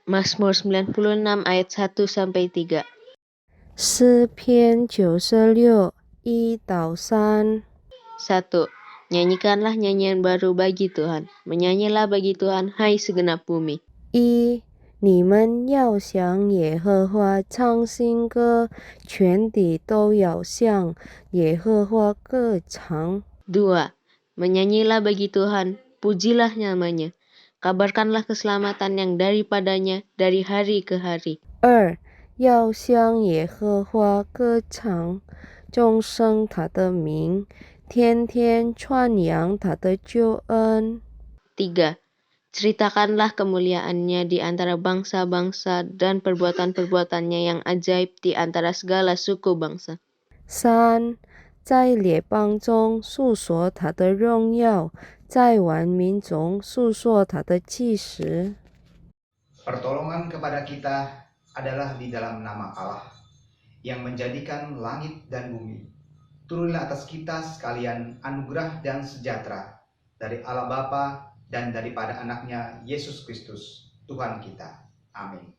Mazmur 96 ayat 1-3. 诗篇96 1-3. 1. Nyanyikanlah nyanyian baru bagi Tuhan. Menyanyilah bagi Tuhan, hai segenap bumi. 1.你们要向耶和华唱新歌，全地都要向耶和华歌唱。 2. Menyanyilah bagi Tuhan, pujilah namanya. Kabarkanlah keselamatan yang daripadanya dari hari ke hari. 2. 要向耶和华歌唱，众声他的名，天天传扬他的救恩。 3. Ceritakanlah kemuliaannya di antara bangsa-bangsa dan perbuatan-perbuatannya yang ajaib di antara segala suku bangsa. 3. 在列邦中述说他的荣耀，在万民中述说他的奇事。 Pertolongan kepada kita adalah di dalam nama Allah yang menjadikan langit dan bumi. Turunlah atas kita sekalian anugerah dan sejahtera dari Allah Bapa dan daripada anaknya Yesus Kristus Tuhan kita. Amin.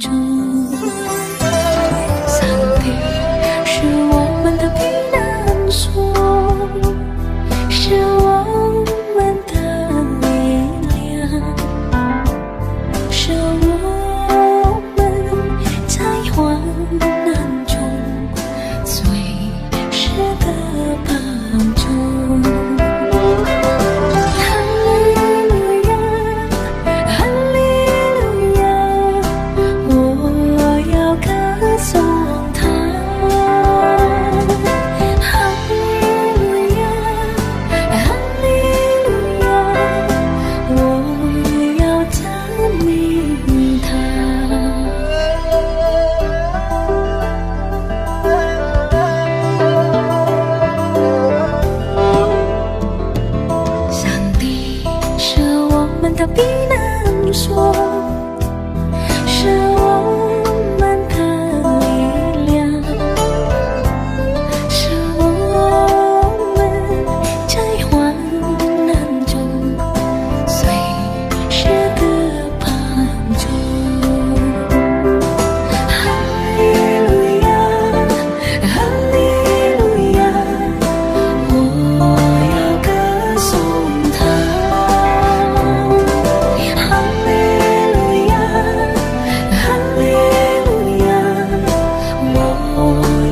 助。上帝是我们的避难所，是我们的力量，是我们在患难中随时的帮助。哈利路亚，哈利路亚，我要歌颂他。哈利路亚，哈利路亚，我要赞美他。上帝是我们的避难所，是我们的力量，是我们在患难中随时的帮助。哈利路亚，哈利路亚，我要歌颂他。哈利路亚，哈利路亚，我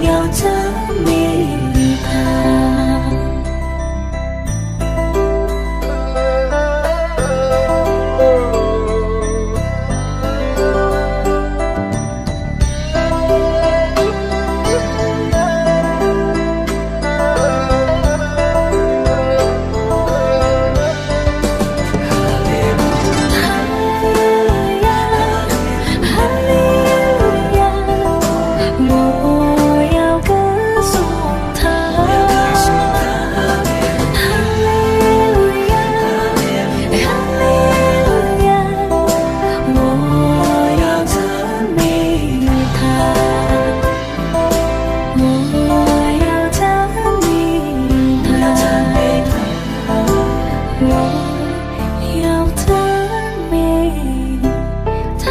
要赞美他。哈利路亚，我要歌颂他。哈利路亚，哈利路亚，我要赞美他。我要赞美他。我要赞美他。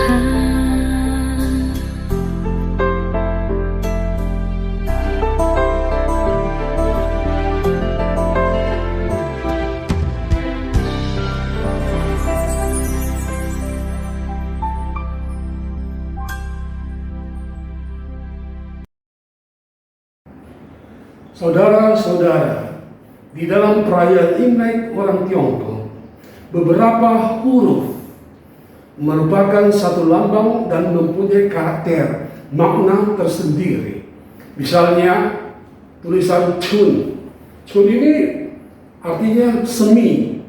Saudara-saudara, di dalam perayaan Imlek orang Tiongkok, beberapa huruf merupakan satu lambang dan mempunyai karakter makna tersendiri. Misalnya tulisan Chun. Chun ini artinya semi.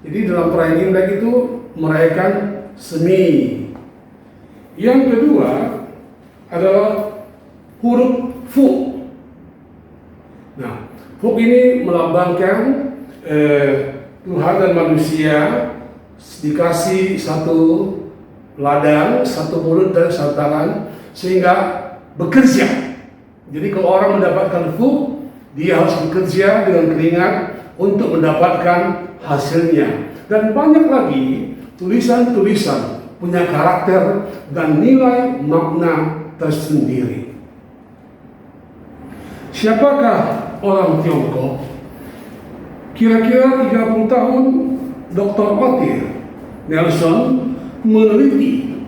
Jadi dalam perayaan Imlek itu merayakan semi. Yang kedua adalah huruf Fu. Nah, Fu ini melambangkan Tuhan dan manusia dikasih satu ladang, satu mulut dan satu tangan sehingga bekerja. Jadi kalau orang mendapatkan Fu, dia harus bekerja dengan keringat untuk mendapatkan hasilnya. Dan banyak lagi tulisan-tulisan punya karakter dan nilai makna tersendiri. Siapakah orang Tiongkok? Kira-kira 30 tahun Dr. Otir Nelson meneliti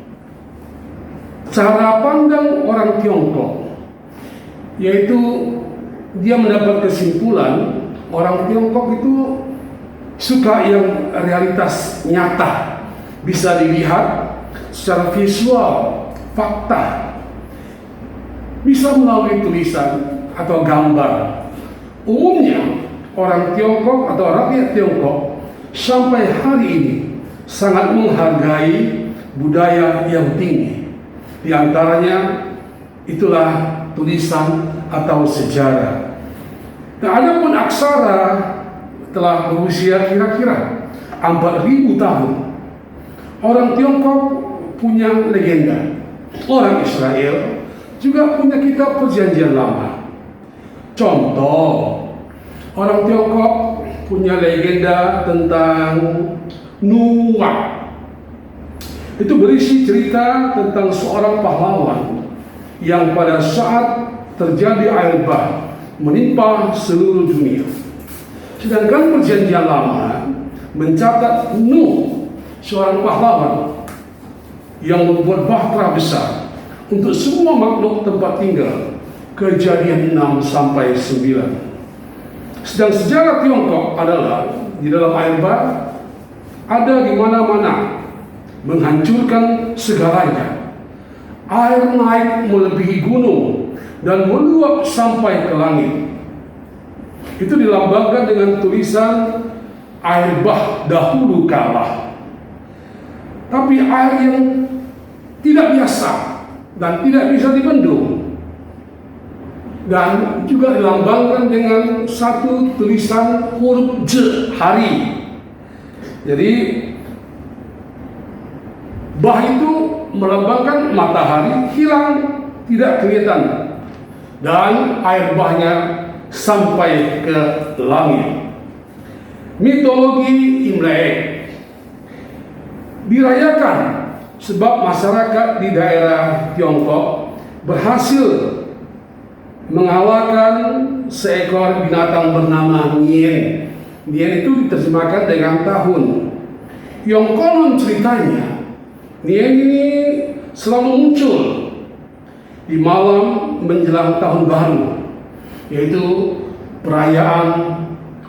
cara pandang orang Tiongkok, yaitu dia mendapat kesimpulan orang Tiongkok itu suka yang realitas nyata, bisa dilihat secara visual, fakta, bisa melalui tulisan atau gambar. Umumnya orang Tiongkok atau rakyat Tiongkok sampai hari ini sangat menghargai budaya yang tinggi. Di antaranya itulah tulisan atau sejarah. Nah, adapun aksara telah berusia kira-kira 4.000 tahun. Orang Tiongkok punya legenda. Orang Israel juga punya kitab Perjanjian Lama. Contoh, orang Tiongkok punya legenda tentang Noah. Itu berisi cerita tentang seorang pahlawan yang pada saat terjadi air bah menimpa seluruh dunia. Sedangkan Perjanjian Lama mencatat Nuh, seorang pahlawan yang membuat bahtera besar untuk semua makhluk tempat tinggal. Kejadian 6 sampai 9. Sedang sejarah Tiongkok adalah di dalam air bah ada di mana-mana, menghancurkan segalanya. Air naik melebihi gunung dan meluap sampai ke langit. Itu dilambangkan dengan tulisan air bah dahulu kala. Tapi air yang tidak biasa dan tidak bisa dibendung. Dan juga dilambangkan dengan satu tulisan huruf J, hari. Jadi bah itu melambangkan matahari hilang, tidak kelihatan, dan air bahnya sampai ke langit. Mitologi Imlek dirayakan sebab masyarakat di daerah Tiongkok berhasil mengalahkan seekor binatang bernama Nian. Nian itu diterjemahkan dengan tahun. Yang konon ceritanya, Nian ini selalu muncul di malam menjelang tahun baru, yaitu perayaan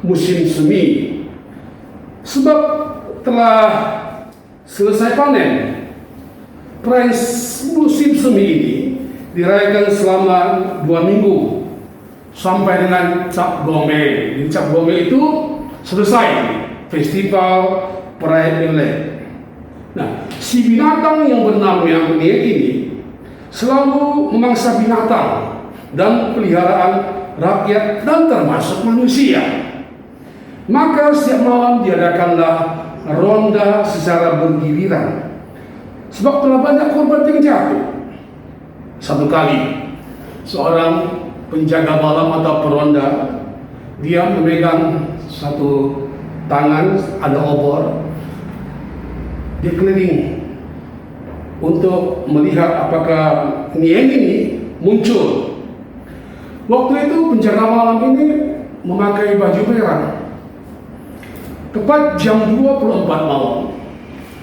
musim semi. Sebab telah selesai panen, perayaan musim semi ini dirayakan selama 2 minggu sampai dengan Cap Gome. Di Cap Gome itu selesai festival perayaan Imlek. Nah, si binatang yang bernama Nian ini selalu memangsa binatang dan peliharaan rakyat dan termasuk manusia. Maka setiap malam diadakanlah ronda secara bergiliran. Sebab telah banyak korban yang jatuh. Satu kali, seorang penjaga malam atau peronda, dia memegang satu tangan, ada obor, dia keliling untuk melihat apakah Nian ini muncul. Waktu itu penjaga malam ini memakai baju merah. Tepat jam 24 malam,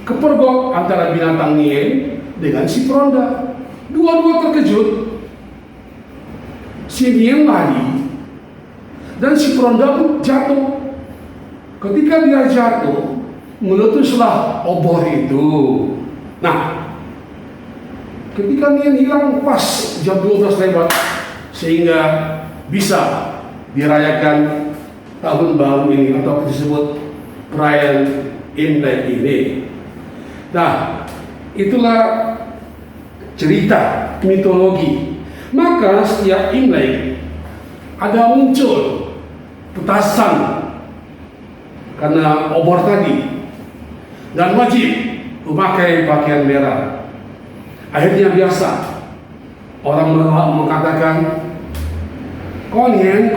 kepergok antara binatang Nian dengan si peronda. Dua-dua terkejut. Si Nian lari dan si peronda pun jatuh. Ketika dia jatuh, meletuslah obor itu. Nah, ketika Nian hilang pas jam 12 lewat, sehingga bisa dirayakan tahun baru ini atau disebut perayaan Imlek ini. Nah, itulah cerita mitologi. Maka setiap Imlek ada muncul petasan karena obor tadi, dan wajib memakai pakaian merah. Akhirnya biasa orang mengatakan konien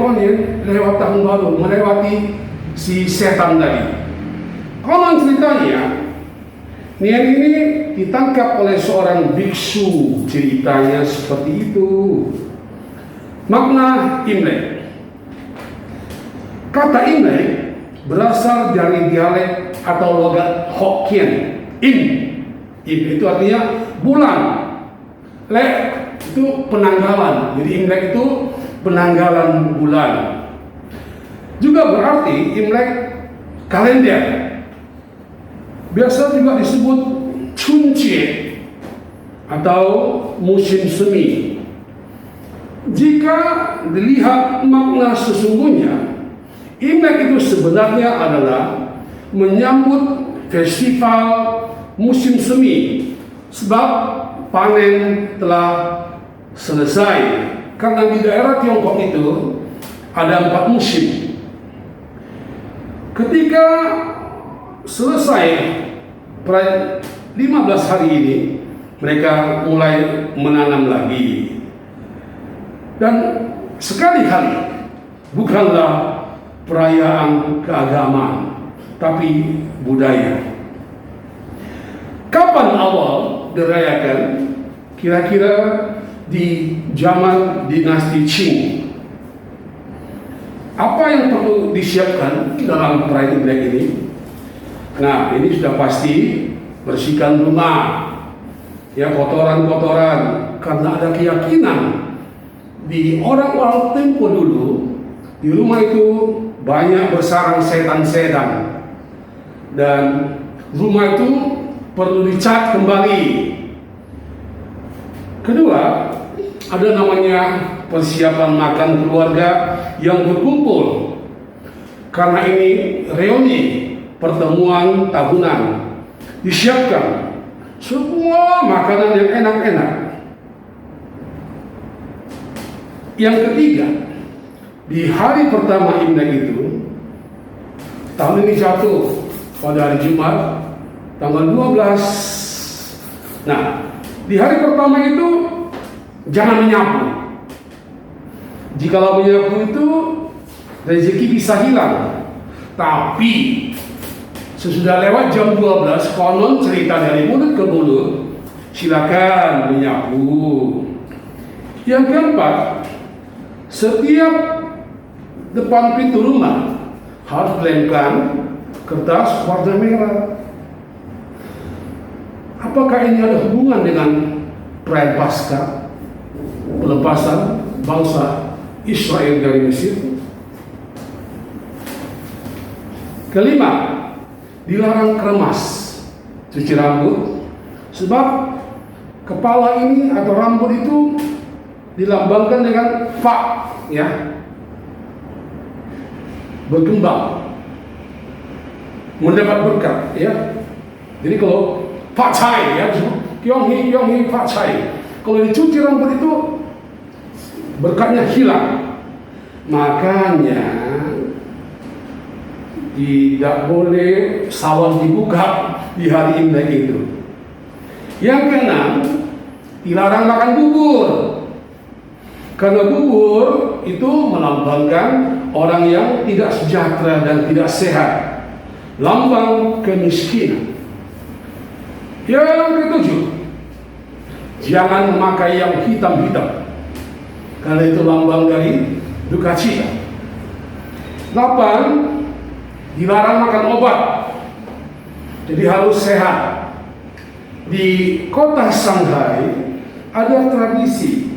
lewat tahun baru, melewati si setan tadi. Konon ceritanya Nian ini ditangkap oleh seorang biksu, ceritanya seperti itu. Makna Imlek. Kata Imlek berasal dari dialek atau logat Hokkien. Im itu artinya bulan. Lek itu penanggalan. Jadi Imlek itu penanggalan bulan. Juga berarti Imlek kalender. Biasa juga disebut Chunjie atau musim semi. Jika dilihat makna sesungguhnya, Imlek itu sebenarnya adalah menyambut festival musim semi, sebab panen telah selesai. Karena di daerah Tiongkok itu ada 4 musim. Ketika selesai perayaan 15 hari ini, mereka mulai menanam lagi. Dan sekali-kali bukanlah perayaan keagamaan, tapi budaya. Kapan awal dirayakan? Kira-kira di zaman dinasti Qing. Apa yang perlu disiapkan dalam perayaan Imlek ini? Nah, ini sudah pasti bersihkan rumah, ya, kotoran-kotoran, karena ada keyakinan di orang-orang tempo dulu di rumah itu banyak bersarang setan-setan dan rumah itu perlu dicat kembali. Kedua, ada namanya persiapan makan keluarga yang berkumpul, karena ini reuni pertemuan tahunan. Disiapkan semua makanan yang enak-enak. Yang ketiga, di hari pertama Imlek itu, tahun ini jatuh pada hari Jumat, tanggal 12. Nah, di hari pertama itu jangan menyapu. Jikalau menyapu itu rezeki bisa hilang. Tapi sesudah lewat jam 12, konon cerita dari mulut ke mulut, silakan menyapu. Yang keempat, setiap depan pintu rumah harus dilempar kertas warna merah. Apakah ini ada hubungan dengan perayaan Paskah, pelepasan bangsa Israel dari Mesir? Kelima, dilarang keremas, cuci rambut, sebab kepala ini atau rambut itu dilambangkan dengan fa, ya, berkembang, mendapat berkat, ya. Jadi kalau Pak Cai, ya, Kyong Hi Pak Cai, kalau dicuci rambut itu berkatnya hilang. Makanya tidak boleh sawah dibuka di hari Imlek itu. Yang keenam, dilarang makan bubur, karena bubur itu melambangkan orang yang tidak sejahtera dan tidak sehat, lambang kemiskinan. Yang ketujuh, jangan memakai yang hitam-hitam, karena itu lambang dari duka cita. 8, dilarang makan obat, jadi harus sehat. Di kota Shanghai ada tradisi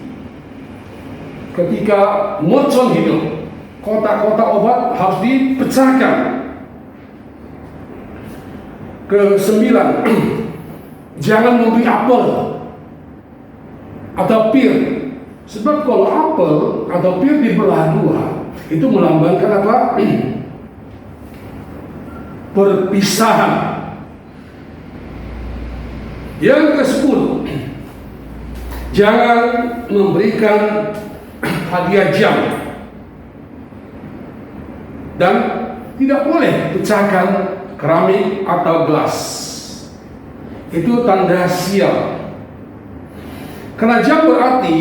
ketika mercon hidup, kotak-kotak obat harus dipecahkan. Ke-9, jangan memberi apel atau pir, sebab kalau apel atau pir dibelah dua, itu melambangkan apa? Perpisahan. Yang ke-10, jangan memberikan hadiah jam dan tidak boleh pecahkan keramik atau gelas. Itu tanda sial. Karena jam berarti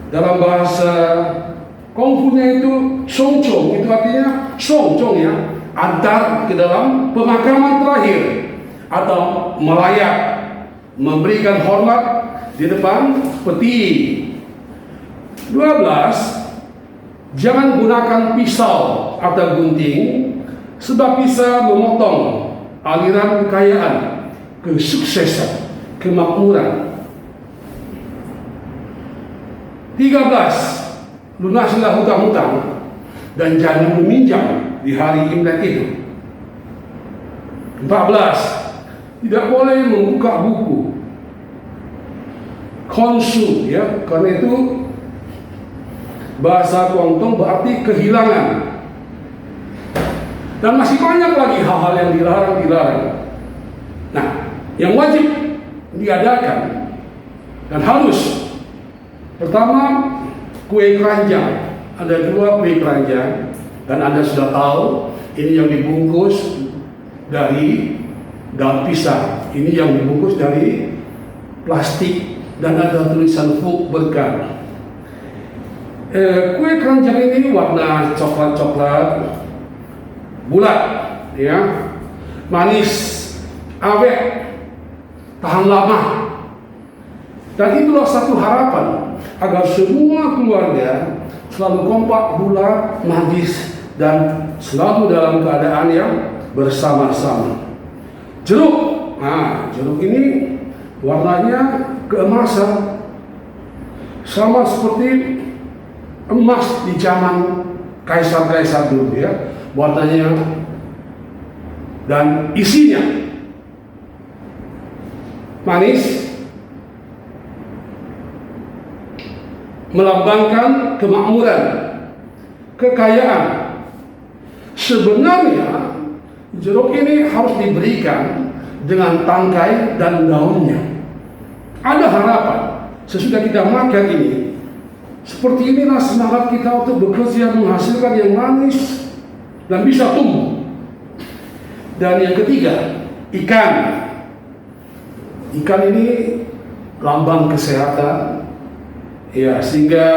dalam bahasa Konghunya itu songcong, itu artinya songcong, ya, antar ke dalam pemakaman terakhir atau melayat, memberikan hormat di depan peti. 12, jangan gunakan pisau atau gunting, sebab bisa memotong aliran kekayaan, kesuksesan, kemakmuran. 13, lunasilah hutang-hutang dan jangan meminjam di hari Imlek itu. 14, tidak boleh membuka buku konsu, ya, karena itu bahasa Guangdong berarti kehilangan. Dan masih banyak lagi hal-hal yang dilarang. Nah, yang wajib diadakan dan harus, pertama, kue keranjang. Ada 2 kue keranjang, dan Anda sudah tahu ini yang dibungkus dari daun pisang, ini yang dibungkus dari plastik, dan ada tulisan Fuk berkah. Kue keranjang ini warna coklat-coklat, bulat, ya, manis, awet, tahan lama. Dan itulah satu harapan agar semua keluarga selalu kompak, bulat, magis, dan selalu dalam keadaan yang bersama-sama. Jeruk, jeruk ini warnanya keemasan, sama seperti emas di zaman kaisar-kaisar dulu ya, warnanya dan isinya manis, melambangkan kemakmuran, kekayaan. Sebenarnya jeruk ini harus diberikan dengan tangkai dan daunnya. Ada harapan sesudah kita makan ini. Seperti inilah semangat kita untuk bekerja menghasilkan yang manis dan bisa tumbuh. Dan yang ketiga, ikan. Ikan ini lambang kesehatan. Ya, sehingga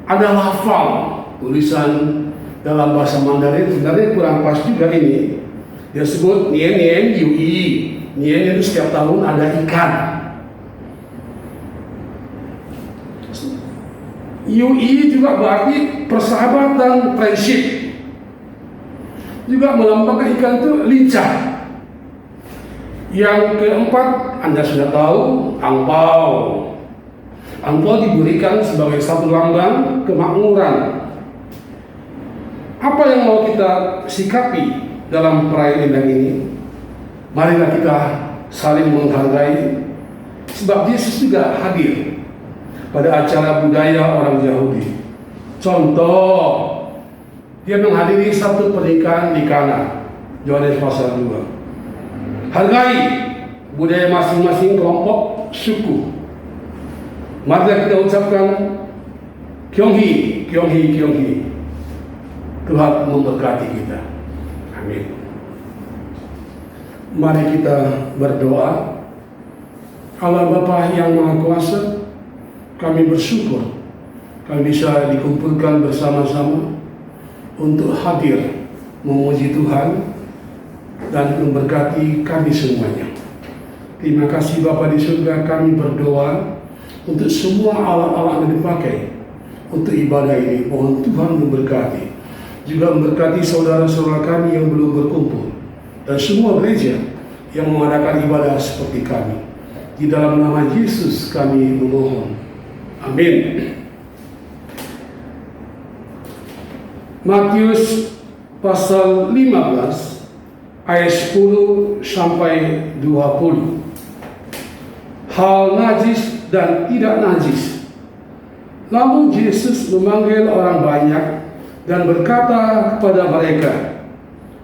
ada lafal tulisan dalam bahasa Mandarin sebenarnya kurang pas juga ini. Dia sebut Nian Yui. Nian itu setiap tahun ada ikan. Yui juga berarti persahabatan, friendship. Juga melambangkan ikan itu lincah. Yang keempat, Anda sudah tahu, angpau. Angpau diberikan sebagai satu lambang kemakmuran. Apa yang mau kita sikapi dalam perayaan Imlek ini? Marilah kita saling menghargai, sebab Yesus juga hadir pada acara budaya orang Yahudi. Contoh, dia menghadiri satu pernikahan di Kana, Yohanes pasal 2. Hargai budaya masing-masing kelompok suku. Mari kita ucapkan Kyonghi, Kyonghi, Kyonghi. Tuhan memberkati kita. Amin. Mari kita berdoa. Allah Bapa yang Maha Kuasa, kami bersyukur kami bisa dikumpulkan bersama-sama untuk hadir memuji Tuhan dan memberkati kami semuanya. Terima kasih Bapa di surga, kami berdoa untuk semua alat-alat yang dipakai untuk ibadah ini. Mohon Tuhan memberkati. Juga memberkati saudara-saudara kami yang belum berkumpul dan semua gereja yang mengadakan ibadah seperti kami. Di dalam nama Yesus kami memohon. Amin. Matius pasal 15 ayat 10 sampai 20. Hal najis dan tidak najis. Lalu Yesus memanggil orang banyak dan berkata kepada mereka,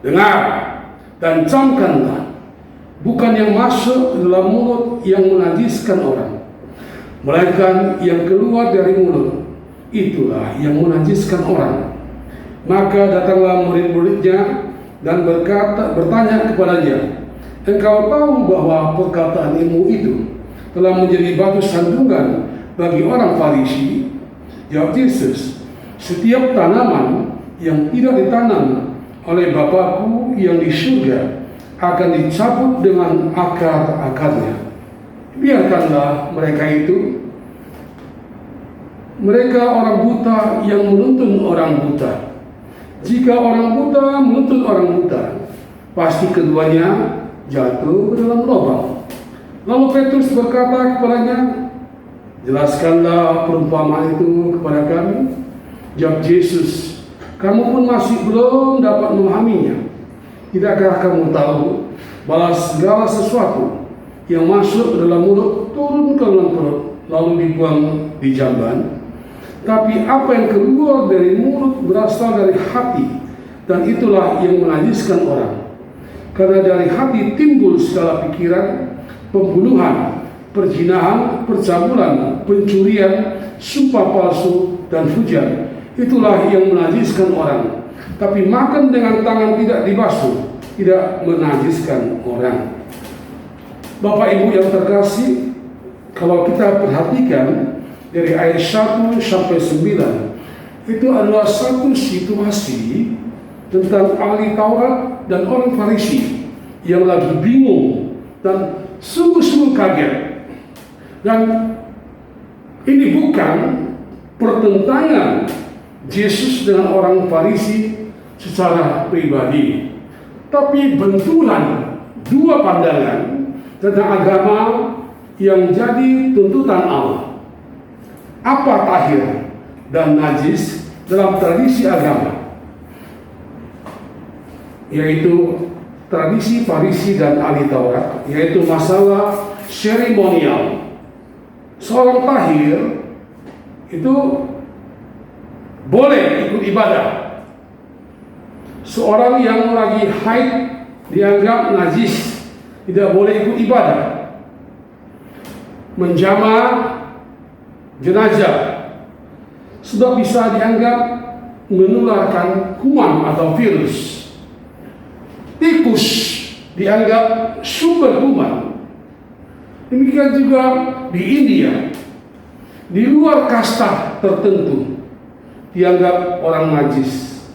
dengar dan camkanlah, bukan yang masuk ke dalam mulut yang menajiskan orang, melainkan yang keluar dari mulut, itulah yang menajiskan orang. Maka datanglah murid-muridnya dan bertanya kepadanya, engkau tahu bahwa perkataanmu itu telah menjadi batu sandungan bagi orang Farisi? Jawab Yesus, setiap tanaman yang tidak ditanam oleh Bapakku yang di surga akan dicabut dengan akar-akarnya. Biarkanlah mereka itu. Mereka orang buta yang menuntun orang buta. Jika orang buta menuntun orang buta, pasti keduanya jatuh ke dalam lubang. Lalu Petrus berkata kepadanya, jelaskanlah perumpamaan itu kepada kami. Jawab Yesus, kamu pun masih belum dapat memahaminya. Tidakkah kamu tahu bahwa segala sesuatu yang masuk ke dalam mulut turun ke dalam perut, lalu dibuang di jamban? Tapi apa yang keluar dari mulut berasal dari hati, dan itulah yang menajiskan orang. Karena dari hati timbul segala pikiran, pembunuhan, perzinahan, percabulan, pencurian, sumpah palsu, dan hujat. Itulah yang menajiskan orang. Tapi makan dengan tangan tidak dibasuh tidak menajiskan orang. Bapak Ibu yang terkasih, kalau kita perhatikan dari ayat 1 sampai 9, itu adalah satu situasi tentang ahli Taurat dan orang Farisi yang lagi bingung dan sungguh-sungguh kaget. Dan ini bukan pertentangan Yesus dengan orang Farisi secara pribadi, tapi benturan dua pandangan tentang agama yang jadi tuntutan Allah. Apa tahir dan najis dalam tradisi agama, yaitu tradisi Farisi dan ahli Taurat, yaitu masalah seremonial. Seorang tahir itu boleh ikut ibadah. Seorang yang lagi haid dianggap najis, tidak boleh ikut ibadah. Menjamah jenazah sebab bisa dianggap menularkan kuman atau virus. Tikus dianggap sumber kuman. Demikian juga di India, di luar kasta tertentu dianggap orang najis.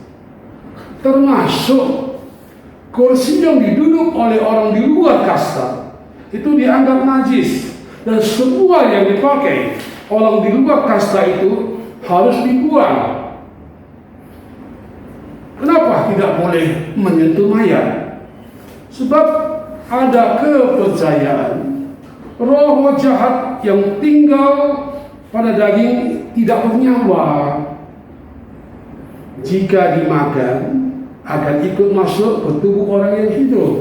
Termasuk kursi yang diduduk oleh orang di luar kasta itu dianggap najis, dan semua yang dipakai orang di luar kasta itu harus dibuang. Kenapa tidak boleh menyentuh mayat? Sebab ada kepercayaan roh jahat yang tinggal pada daging tidak bernyawa. Jika dimakan akan ikut masuk ke tubuh orang yang hidup.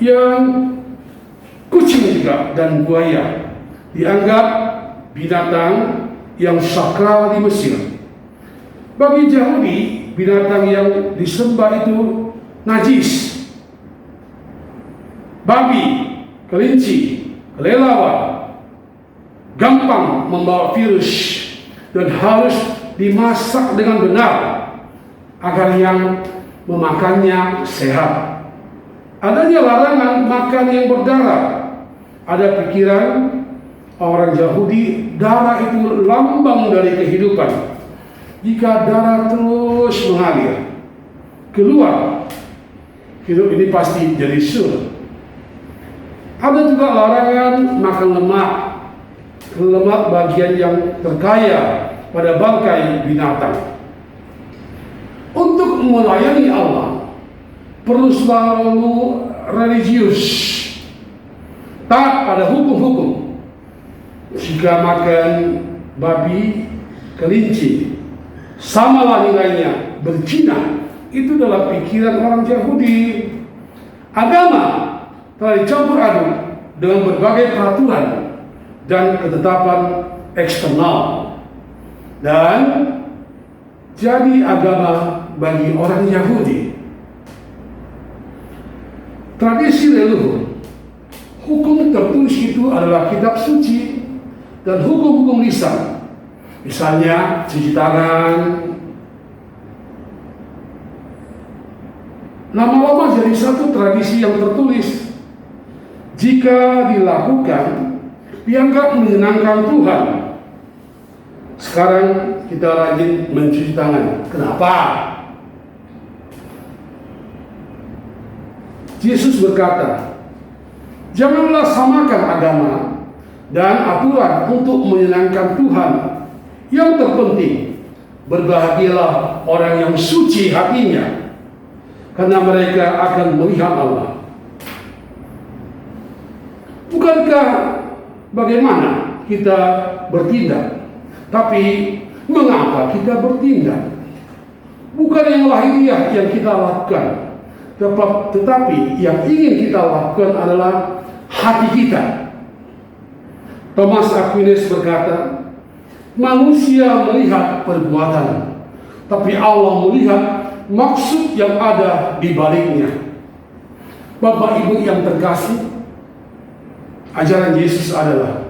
Yang kucing juga dan buaya dianggap binatang yang sakral di Mesir. Bagi Yahudi, binatang yang disembah itu najis. Babi, kelinci, kelelawar gampang membawa virus dan harus dimasak dengan benar agar yang memakannya sehat. Adanya larangan makan yang berdarah. Ada pikiran orang Yahudi darah itu lambang dari kehidupan. Jika darah terus mengalir keluar, hidup ini pasti jadi sulit. Ada juga larangan makan lemak bagian yang terkaya pada bangkai binatang. Untuk melayani Allah perlu selalu religius, taat pada hukum-hukum. Jika makan babi, kelinci, samalah nilainya berzina. Itu dalam pikiran orang Yahudi. Agama telah dicampur aduk dengan berbagai peraturan dan ketetapan eksternal, dan jadi agama bagi orang Yahudi. Tradisi leluhur, hukum tertulis itu adalah kitab suci dan hukum-hukum lisan. Misalnya cuci tangan. Lama-lama jadi satu tradisi yang tertulis. Jika dilakukan, dianggap menyenangkan Tuhan. Sekarang kita rajin mencuci tangan. Kenapa? Yesus berkata, janganlah samakan agama dan aturan untuk menyenangkan Tuhan. Yang terpenting, berbahagialah orang yang suci hatinya, karena mereka akan melihat Allah. Bukankah bagaimana kita bertindak, tapi mengapa kita bertindak? Bukan yang lahiriah yang kita lakukan, tetapi yang ingin kita lakukan adalah hati kita. Thomas Aquinas berkata, manusia melihat perbuatan, tapi Allah melihat maksud yang ada di baliknya. Bapak Ibu yang terkasih, ajaran Yesus adalah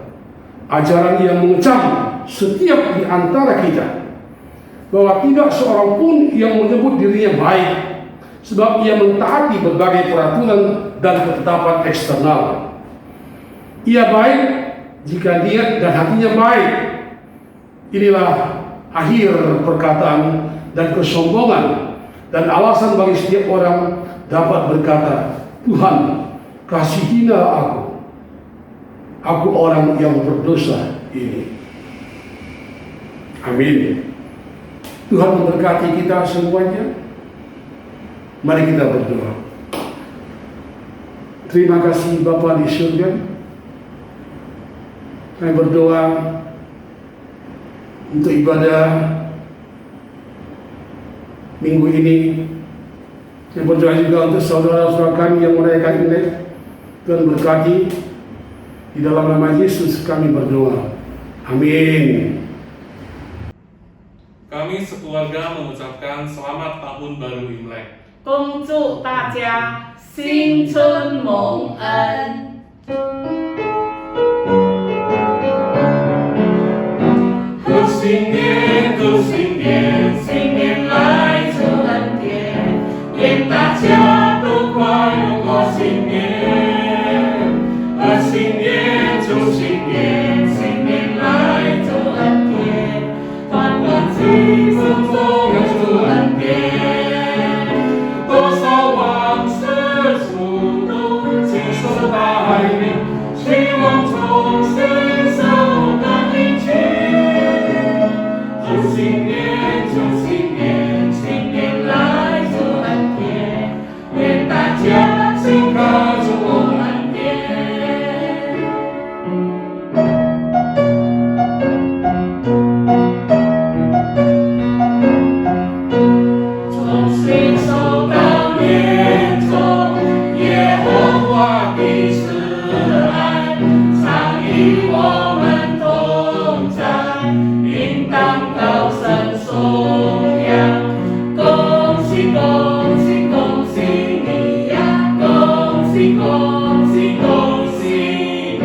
ajaran yang mengecam setiap di antara kita, bahwa tidak seorang pun yang menyebut dirinya baik, sebab ia mentaati berbagai peraturan dan ketetapan eksternal. Ia baik jika niat dan hatinya baik. Inilah akhir perkataan dan kesombongan dan alasan bagi setiap orang dapat berkata, Tuhan, kasihilah aku orang yang berdosa ini. Amin. Tuhan memberkati kita semuanya. Mari kita berdoa. Terima kasih Bapa di surga. Kami berdoa untuk ibadah minggu ini. Saya berdoa juga untuk saudara-saudara kami yang merayakan Imlek. Tuhan berkati. Di dalam nama Yesus kami berdoa. Amin. Kami sekeluarga mengucapkan selamat tahun baru Imlek. 恭祝大家新春蒙恩。贺新年，贺新年，新年来祝恩典，愿大家都快乐过新年。贺新年，祝新年，新年来祝恩典，团团聚，福中祝恩典。多少往事触动，经受带领，希望重新手感应起。祝新年，祝新年，新年来祝恩典，愿大家心高祝恩典。从新手到年终，耶和华的慈爱常与我们同在，应当高声颂扬。恭喜恭喜恭喜你呀！恭喜恭喜恭喜你！